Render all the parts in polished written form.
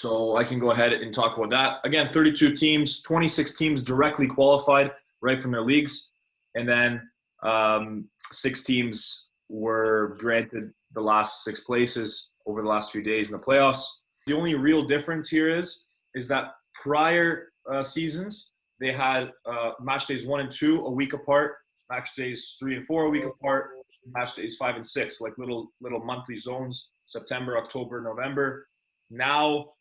So I can go ahead and talk about that. Again, 32 teams, 26 teams directly qualified right from their leagues. And then 6 teams were granted the last 6 places over the last few days in the playoffs. The only real difference here is that prior seasons, they had match days 1 and 2 a week apart, match days 3 and 4 a week apart, match days 5 and 6, like little monthly zones, September, October, November. Now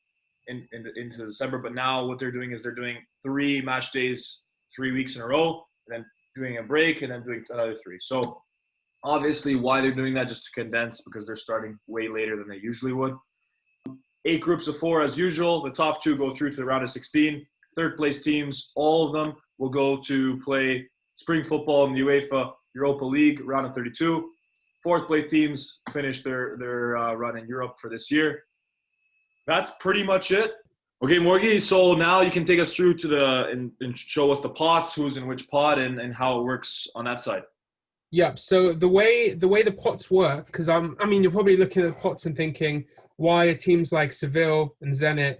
into December, but now what they're doing is they're doing 3 match days 3 weeks in a row, and then doing a break, and then doing another 3. So obviously why they're doing that, just to condense, because they're starting way later than they usually would. 8 groups of 4 as usual. The top 2 go through to the round of 16. Third place teams, all of them will go to play spring football in the UEFA Europa League round of 32. Fourth place teams finish their run in Europe for this year. That's pretty much it. Okay, Morgie, so now you can take us through to and show us the pots, who's in which pot, and how it works on that side. Yeah, so the way the pots work, because you're probably looking at the pots and thinking, why are teams like Seville and Zenit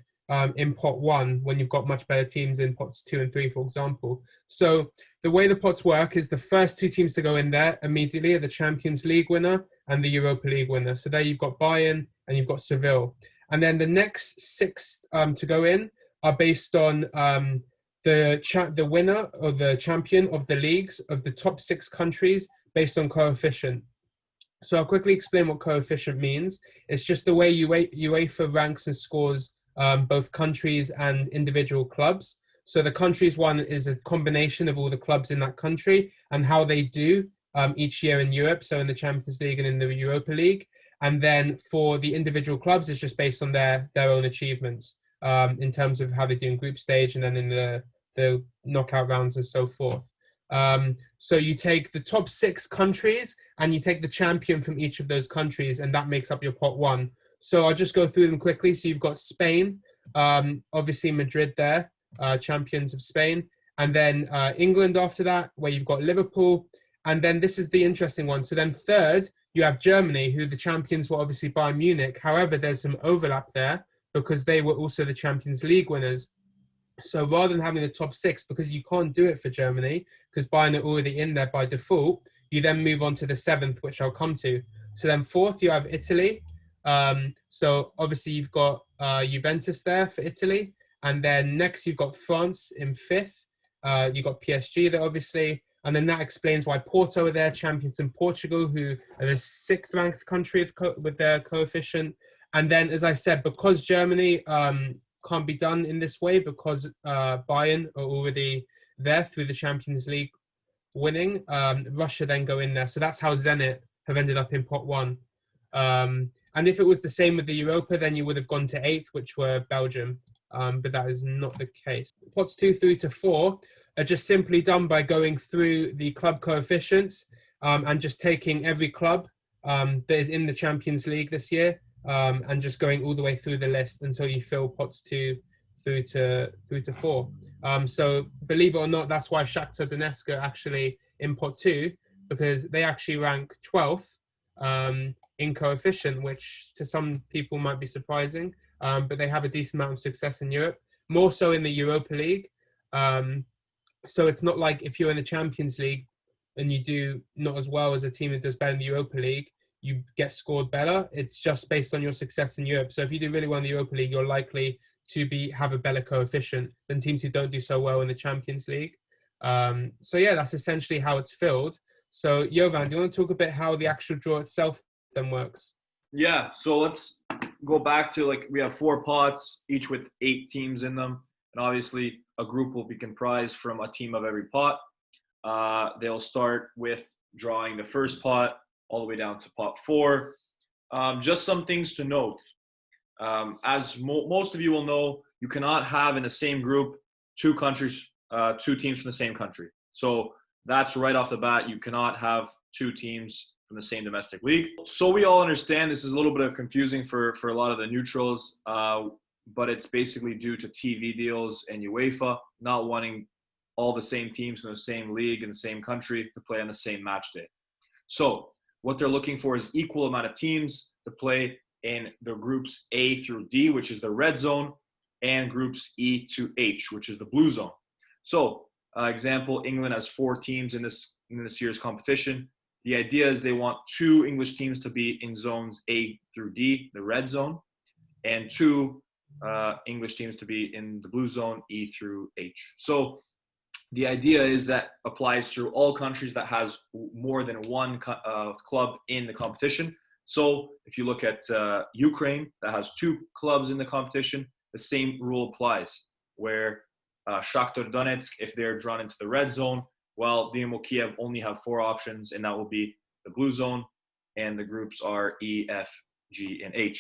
in pot 1 when you've got much better teams in pots 2 and 3, for example? So the way the pots work is the first 2 teams to go in there immediately are the Champions League winner and the Europa League winner. So there you've got Bayern and you've got Seville. And then the next 6 to go in are based on the winner or the champion of the leagues of the top 6 countries based on coefficient. So I'll quickly explain what coefficient means. It's just the way UEFA ranks and scores both countries and individual clubs. So the countries one is a combination of all the clubs in that country and how they do each year in Europe, so in the Champions League and in the Europa League. And then for the individual clubs, it's just based on their own achievements in terms of how they do in group stage and then in the knockout rounds and so forth. So you take the top 6 countries and you take the champion from each of those countries, and that makes up your pot 1. So I'll just go through them quickly. So you've got Spain, obviously Madrid there, champions of Spain. And then England after that, where you've got Liverpool. And then this is the interesting one. So then third, you have Germany, who the champions were obviously Bayern Munich. However, there's some overlap there because they were also the Champions League winners. So rather than having the top 6, because you can't do it for Germany, because Bayern are already in there by default, you then move on to the 7th, which I'll come to. So then 4th, you have Italy. So obviously you've got Juventus there for Italy. And then next you've got France in 5th. You've got PSG there, obviously. And then that explains why Porto are there, champions in Portugal, who are the 6th ranked country with their coefficient. And then, as I said, because Germany can't be done in this way, because Bayern are already there through the Champions League winning, Russia then go in there. So that's how Zenit have ended up in pot 1. And if it was the same with the Europa, then you would have gone to 8th, which were Belgium. But that is not the case. Pots 2 through to 4 are just simply done by going through the club coefficients and just taking every club that is in the Champions League this year and just going all the way through the list until you fill pots 2 through to 4. So believe it or not, that's why Shakhtar Donetsk are actually in pot 2, because they actually rank 12th in coefficient, which to some people might be surprising, but they have a decent amount of success in Europe, more so in the Europa League. So it's not like if you're in the Champions League and you do not as well as a team that does better in the Europa League, you get scored better. It's just based on your success in Europe. So if you do really well in the Europa League, you're likely to have a better coefficient than teams who don't do so well in the Champions League. So yeah, that's essentially how it's filled. So Jovan, do you want to talk a bit how the actual draw itself then works? Yeah, so let's go back to, like, we have 4 pots, each with 8 teams in them. And obviously a group will be comprised from a team of every pot. They'll start with drawing the first pot all the way down to pot 4. Just some things to note. As most of you will know, you cannot have in the same group 2 countries, 2 teams from the same country. So that's right off the bat. You cannot have 2 teams from the same domestic league. So we all understand this is a little bit of confusing for a lot of the neutrals, but it's basically due to TV deals and UEFA not wanting all the same teams from the same league in the same country to play on the same match day. So what they're looking for is equal amount of teams to play in the groups A through D, which is the red zone, and groups E to H, which is the blue zone. So, example, England has 4 teams in this year's competition. The idea is they want 2 English teams to be in zones A through D, the red zone, and 2 English teams to be in the blue zone, E through H. So the idea is that applies to all countries that has more than one club in the competition. So if you look at Ukraine, that has 2 clubs in the competition, the same rule applies, where Shakhtar Donetsk, if they're drawn into the red zone, well, Dynamo Kiev only have 4 options, and that will be the blue zone, and the groups are E, F, G, and H.